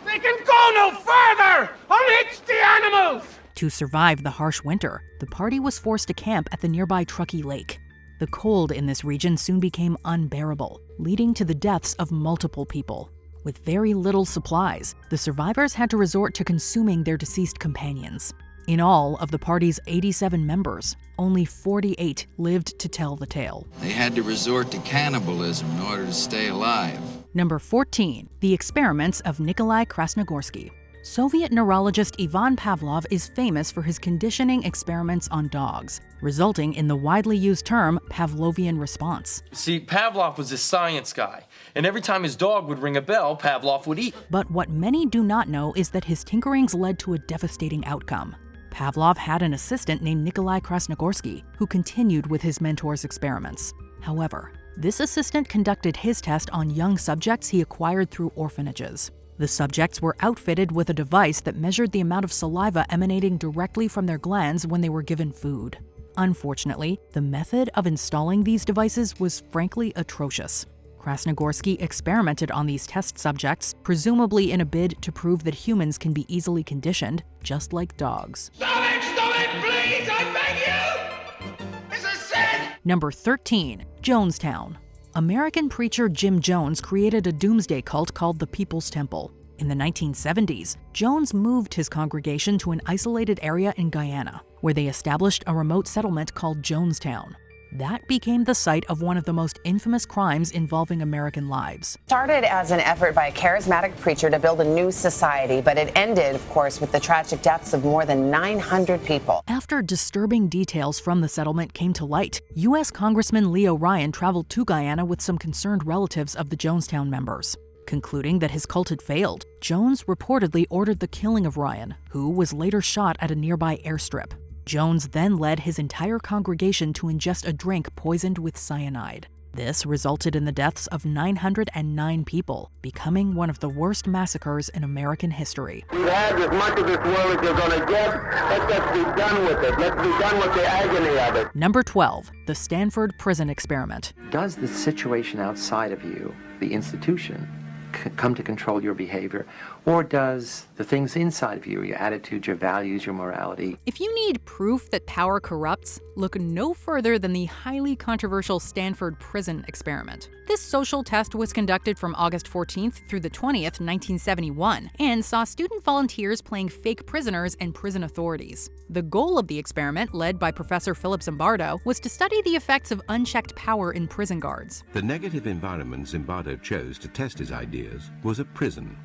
They can go no further. Unhitch the animals. To survive the harsh winter, the party was forced to camp at the nearby Truckee Lake. The cold in this region soon became unbearable, leading to the deaths of multiple people. With very little supplies, the survivors had to resort to consuming their deceased companions. In all of the party's 87 members, only 48 lived to tell the tale. They had to resort to cannibalism in order to stay alive. Number 14, the experiments of Nikolai Krasnogorsky. Soviet neurologist Ivan Pavlov is famous for his conditioning experiments on dogs, resulting in the widely used term Pavlovian response. See, Pavlov was a science guy, and every time his dog would ring a bell, Pavlov would eat. But what many do not know is that his tinkerings led to a devastating outcome. Pavlov had an assistant named Nikolai Krasnogorsky, who continued with his mentor's experiments. However, this assistant conducted his test on young subjects he acquired through orphanages. The subjects were outfitted with a device that measured the amount of saliva emanating directly from their glands when they were given food. Unfortunately, the method of installing these devices was frankly atrocious. Krasnogorsky experimented on these test subjects, presumably in a bid to prove that humans can be easily conditioned, just like dogs. Stop it, please, I beg you! It's a sin! Number 13, Jonestown. American preacher Jim Jones created a doomsday cult called the People's Temple. In the 1970s, Jones moved his congregation to an isolated area in Guyana, where they established a remote settlement called Jonestown. That became the site of one of the most infamous crimes involving American lives. Started as an effort by a charismatic preacher to build a new society, but it ended, of course, with the tragic deaths of more than 900 people. After disturbing details from the settlement came to light, U.S. Congressman Leo Ryan traveled to Guyana with some concerned relatives of the Jonestown members. Concluding that his cult had failed, Jones reportedly ordered the killing of Ryan, who was later shot at a nearby airstrip. Jones then led his entire congregation to ingest a drink poisoned with cyanide. This resulted in the deaths of 909 people, becoming one of the worst massacres in American history. We've had as much of this world as you're going to get. Let's just be done with it. Let's be done with the agony of it. Number 12, the Stanford Prison Experiment. Does the situation outside of you, the institution, come to control your behavior, or does the things inside of you, your attitudes, your values, your morality? If you need proof that power corrupts, look no further than the highly controversial Stanford Prison Experiment. This social test was conducted from August 14th through the 20th, 1971, and saw student volunteers playing fake prisoners and prison authorities. The goal of the experiment, led by Professor Philip Zimbardo, was to study the effects of unchecked power in prison guards. The negative environment Zimbardo chose to test his ideas was a prison.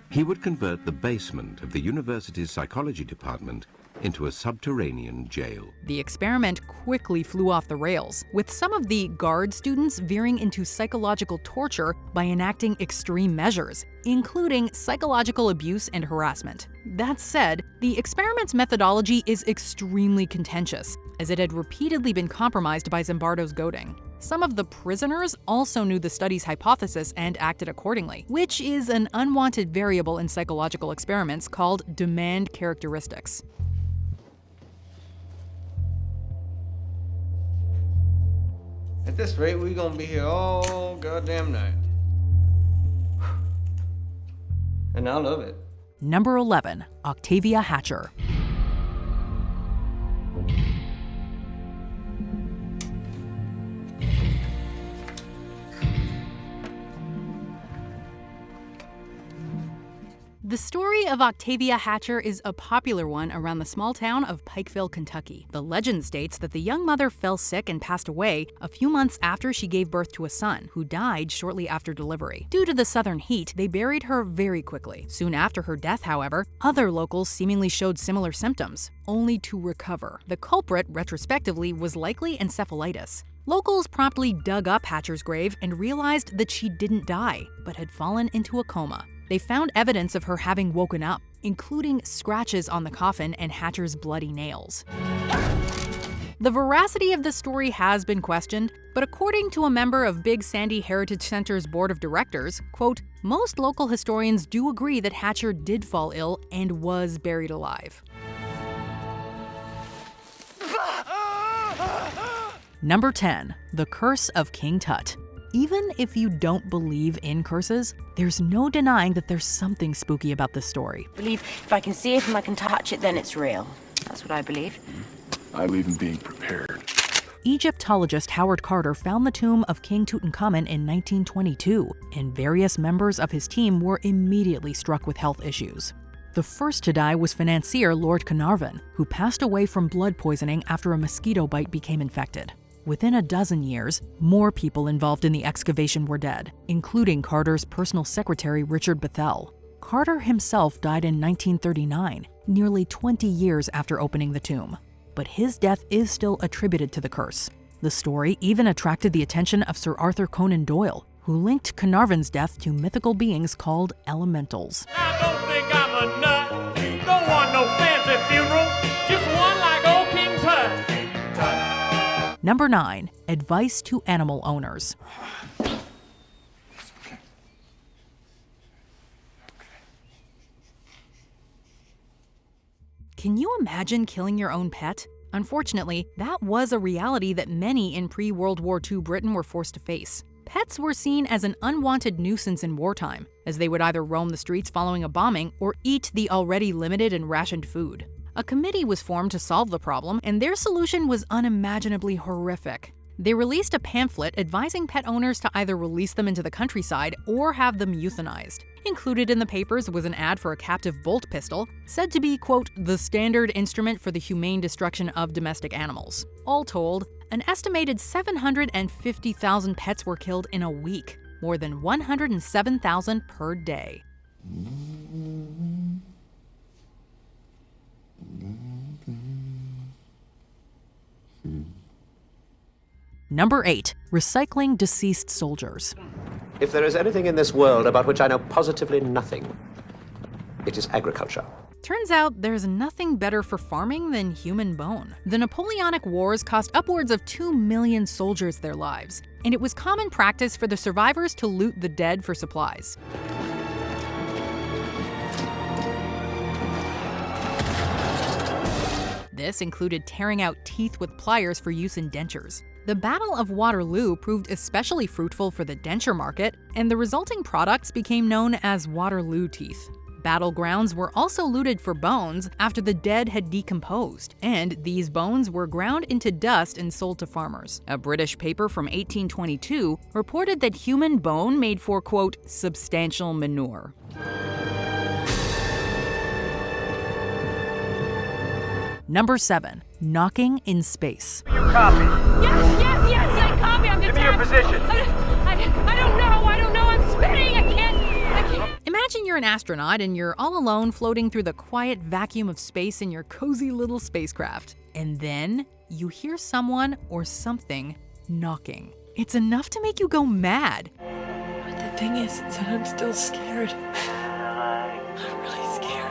He would convert the basement of the university's psychology department into a subterranean jail. The experiment quickly flew off the rails, with some of the guard students veering into psychological torture by enacting extreme measures, including psychological abuse and harassment. That said, the experiment's methodology is extremely contentious, as it had repeatedly been compromised by Zimbardo's goading. Some of the prisoners also knew the study's hypothesis and acted accordingly, which is an unwanted variable in psychological experiments called demand characteristics. At this rate, we're gonna be here all goddamn night. And I love it. Number 11, Octavia Hatcher. The story of Octavia Hatcher is a popular one around the small town of Pikeville, Kentucky. The legend states that the young mother fell sick and passed away a few months after she gave birth to a son, who died shortly after delivery. Due to the southern heat, they buried her very quickly. Soon after her death, however, other locals seemingly showed similar symptoms, only to recover. The culprit, retrospectively, was likely encephalitis. Locals promptly dug up Hatcher's grave and realized that she didn't die, but had fallen into a coma. They found evidence of her having woken up, including scratches on the coffin and Hatcher's bloody nails. The veracity of this story has been questioned, but according to a member of Big Sandy Heritage Center's board of directors, quote, most local historians do agree that Hatcher did fall ill and was buried alive. Number 10, The Curse of King Tut. Even if you don't believe in curses, there's no denying that there's something spooky about this story. I believe if I can see it and I can touch it, then it's real. That's what I believe. I believe in being prepared. Egyptologist Howard Carter found the tomb of King Tutankhamun in 1922, and various members of his team were immediately struck with health issues. The first to die was financier Lord Carnarvon, who passed away from blood poisoning after a mosquito bite became infected. Within a dozen years, more people involved in the excavation were dead, including Carter's personal secretary Richard Bethel. Carter himself died in 1939, nearly 20 years after opening the tomb. But his death is still attributed to the curse. The story even attracted the attention of Sir Arthur Conan Doyle, who linked Carnarvon's death to mythical beings called elementals. I don't think I'm a nut. Don't want no fancy funeral. Just one like old King Tut. Number 9, Advice to Animal Owners. Can you imagine killing your own pet? Unfortunately, that was a reality that many in pre-World War II Britain were forced to face. Pets were seen as an unwanted nuisance in wartime, as they would either roam the streets following a bombing or eat the already limited and rationed food. A committee was formed to solve the problem, and their solution was unimaginably horrific. They released a pamphlet advising pet owners to either release them into the countryside or have them euthanized. Included in the papers was an ad for a captive bolt pistol, said to be, quote, the standard instrument for the humane destruction of domestic animals. All told, an estimated 750,000 pets were killed in a week, more than 107,000 per day. Number 8. Recycling deceased soldiers. If there is anything in this world about which I know positively nothing, it is agriculture. Turns out there's nothing better for farming than human bone. The Napoleonic Wars cost upwards of 2 million soldiers their lives, and it was common practice for the survivors to loot the dead for supplies. This included tearing out teeth with pliers for use in dentures. The Battle of Waterloo proved especially fruitful for the denture market, and the resulting products became known as Waterloo teeth. Battlegrounds were also looted for bones after the dead had decomposed, and these bones were ground into dust and sold to farmers. A British paper from 1822 reported that human bone made for, quote, substantial manure. Number 7. Knocking in space. Give me your copy. Yes, I copy. I'm Give me your position. I don't know. I'm spinning. I can't. Imagine you're an astronaut and you're all alone floating through the quiet vacuum of space in your cozy little spacecraft. And then you hear someone or something knocking. It's enough to make you go mad. But the thing is that I'm still scared. I'm really scared.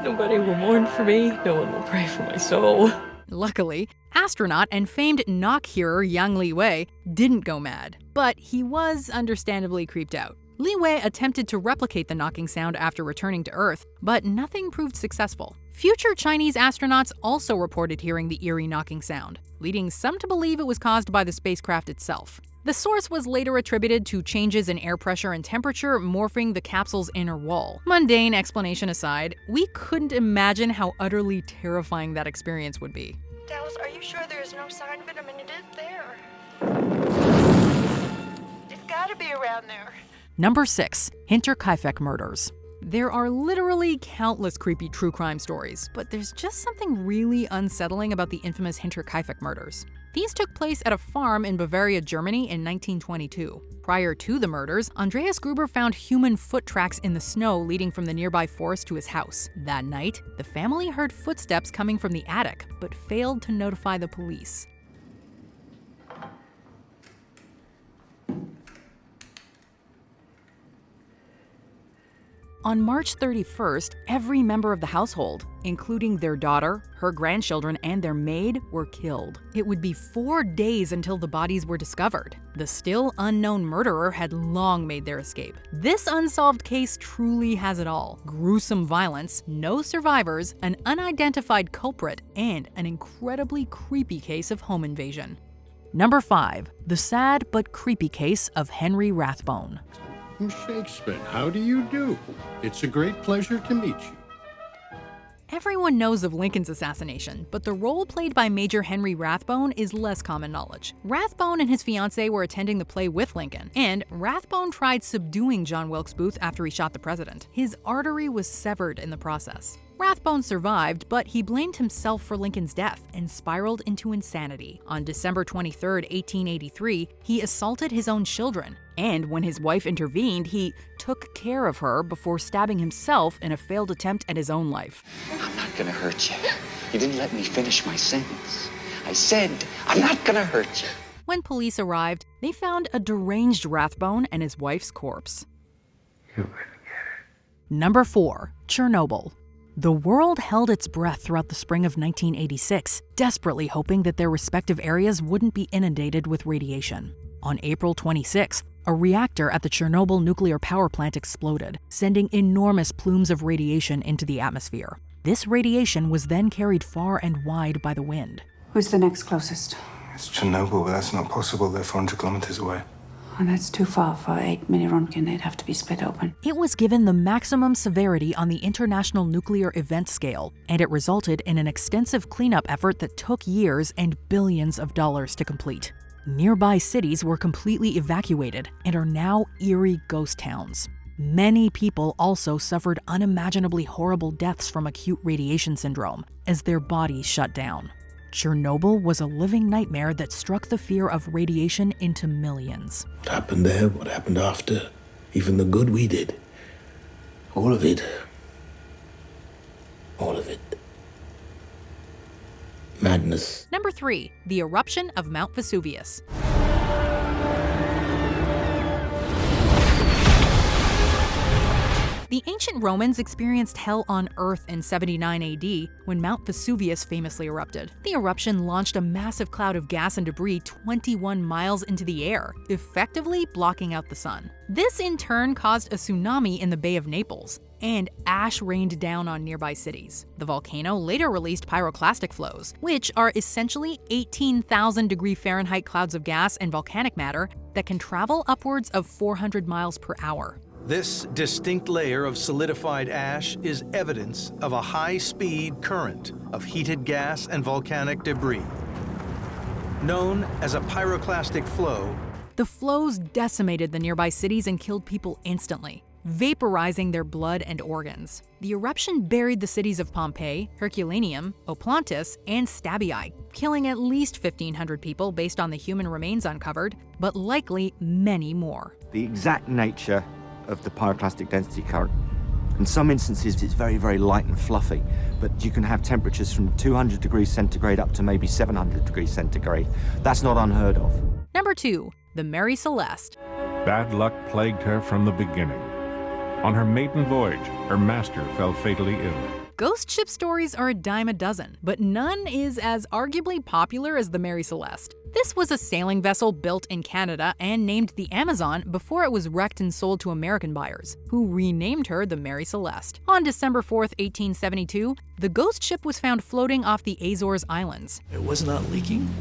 Nobody will mourn for me. No one will pray for my soul. Luckily, astronaut and famed knock hearer Yang Li Wei didn't go mad, but he was understandably creeped out. Li Wei attempted to replicate the knocking sound after returning to Earth, but nothing proved successful. Future Chinese astronauts also reported hearing the eerie knocking sound, leading some to believe it was caused by the spacecraft itself. The source was later attributed to changes in air pressure and temperature morphing the capsule's inner wall. Mundane explanation aside, we couldn't imagine how utterly terrifying that experience would be. Dallas, are you sure there is no sign of it? I mean, it is there. It's gotta be around there. Number 6. Hinterkaifeck Murders. There are literally countless creepy true crime stories, but there's just something really unsettling about the infamous Hinterkaifeck murders. These took place at a farm in Bavaria, Germany in 1922. Prior to the murders, Andreas Gruber found human foot tracks in the snow leading from the nearby forest to his house. That night, the family heard footsteps coming from the attic, but failed to notify the police. On March 31st, every member of the household, including their daughter, her grandchildren, and their maid, were killed. It would be 4 days until the bodies were discovered. The still unknown murderer had long made their escape. This unsolved case truly has it all: gruesome violence, no survivors, an unidentified culprit, and an incredibly creepy case of home invasion. Number 5. The sad but creepy case of Henry Rathbone. Shakespeare, how do you do? It's a great pleasure to meet you. Everyone knows of Lincoln's assassination, but the role played by Major Henry Rathbone is less common knowledge. Rathbone and his fiancée were attending the play with Lincoln, and Rathbone tried subduing John Wilkes Booth after he shot the president. His artery was severed in the process. Rathbone survived, but he blamed himself for Lincoln's death and spiraled into insanity. On December 23, 1883, he assaulted his own children, and when his wife intervened, he took care of her before stabbing himself in a failed attempt at his own life. I'm not gonna hurt you. You didn't let me finish my sentence. I said, I'm not gonna hurt you. When police arrived, they found a deranged Rathbone and his wife's corpse. Number 4. Chernobyl. The world held its breath throughout the spring of 1986, desperately hoping that their respective areas wouldn't be inundated with radiation. On April 26th, a reactor at the Chernobyl nuclear power plant exploded, sending enormous plumes of radiation into the atmosphere. This radiation was then carried far and wide by the wind. Who's the next closest? It's Chernobyl, but that's not possible. They're 400 kilometers away. Oh, that's too far for 8 mini Röntgen. They'd have to be split open. It was given the maximum severity on the International Nuclear Event Scale, and it resulted in an extensive cleanup effort that took years and billions of dollars to complete. Nearby cities were completely evacuated and are now eerie ghost towns. Many people also suffered unimaginably horrible deaths from acute radiation syndrome as their bodies shut down. Chernobyl was a living nightmare that struck the fear of radiation into millions. What happened there, what happened after, even the good we did. All of it. All of it. Madness. Number 3, the eruption of Mount Vesuvius. The ancient Romans experienced hell on Earth in 79 AD when Mount Vesuvius famously erupted. The eruption launched a massive cloud of gas and debris 21 miles into the air, effectively blocking out the sun. This in turn caused a tsunami in the Bay of Naples, and ash rained down on nearby cities. The volcano later released pyroclastic flows, which are essentially 18,000 degree Fahrenheit clouds of gas and volcanic matter that can travel upwards of 400 miles per hour. This distinct layer of solidified ash is evidence of a high-speed current of heated gas and volcanic debris. Known as a pyroclastic flow, the flows decimated the nearby cities and killed people instantly, vaporizing their blood and organs. The eruption buried the cities of Pompeii, Herculaneum, Oplontis, and Stabii, killing at least 1,500 people based on the human remains uncovered, but likely many more. The exact nature of the pyroclastic density current. In some instances, it's very, very light and fluffy, but you can have temperatures from 200 degrees centigrade up to maybe 700 degrees centigrade. That's not unheard of. Number 2, the Mary Celeste. Bad luck plagued her from the beginning. On her maiden voyage, her master fell fatally ill. Ghost ship stories are a dime a dozen, but none is as arguably popular as the Mary Celeste. This was a sailing vessel built in Canada and named the Amazon before it was wrecked and sold to American buyers, who renamed her the Mary Celeste. On December 4th, 1872, the ghost ship was found floating off the Azores Islands. It was not leaking.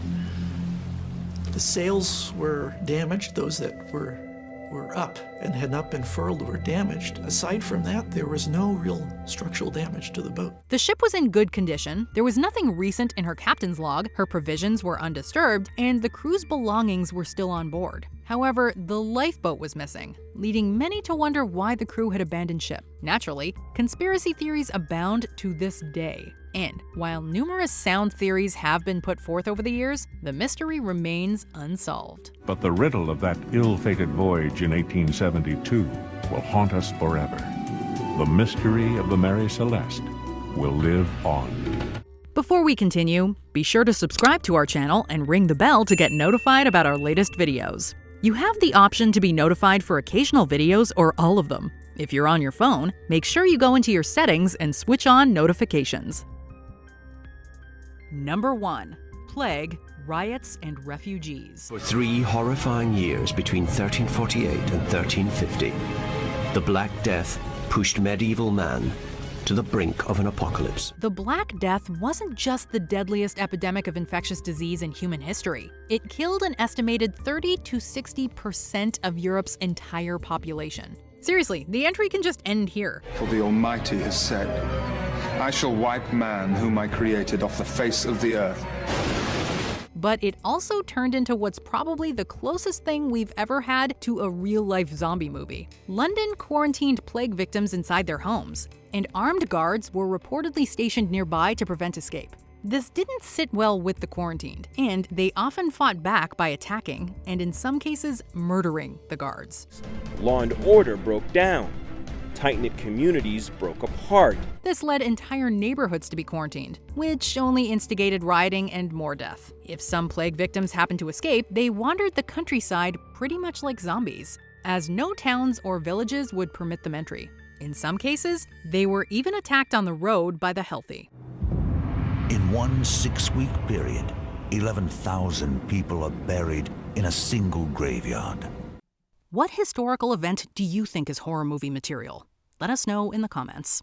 The sails were damaged, those that were up and had not been furled were damaged. Aside from that, there was no real structural damage to the boat. The ship was in good condition, there was nothing recent in her captain's log, her provisions were undisturbed, and the crew's belongings were still on board. However, the lifeboat was missing, leading many to wonder why the crew had abandoned ship. Naturally, conspiracy theories abound to this day. And while numerous sound theories have been put forth over the years, the mystery remains unsolved. But the riddle of that ill-fated voyage in 1872 will haunt us forever. The mystery of the Mary Celeste will live on. Before we continue, be sure to subscribe to our channel and ring the bell to get notified about our latest videos. You have the option to be notified for occasional videos or all of them. If you're on your phone, make sure you go into your settings and switch on notifications. Number 1. Plague, Riots, and Refugees. For 3 horrifying years between 1348 and 1350, the Black Death pushed medieval man to the brink of an apocalypse. The Black Death wasn't just the deadliest epidemic of infectious disease in human history. It killed an estimated 30 to 60% of Europe's entire population. Seriously, the entry can just end here. For the Almighty has said, I shall wipe man whom I created off the face of the earth. But it also turned into what's probably the closest thing we've ever had to a real-life zombie movie. London quarantined plague victims inside their homes, and armed guards were reportedly stationed nearby to prevent escape. This didn't sit well with the quarantined, and they often fought back by attacking, and in some cases, murdering the guards. Law and order broke down. Tight-knit communities broke apart. This led entire neighborhoods to be quarantined, which only instigated rioting and more death. If some plague victims happened to escape, they wandered the countryside pretty much like zombies, as no towns or villages would permit them entry. In some cases, they were even attacked on the road by the healthy. In one 6-week period, 11,000 people are buried in a single graveyard. What historical event do you think is horror movie material? Let us know in the comments.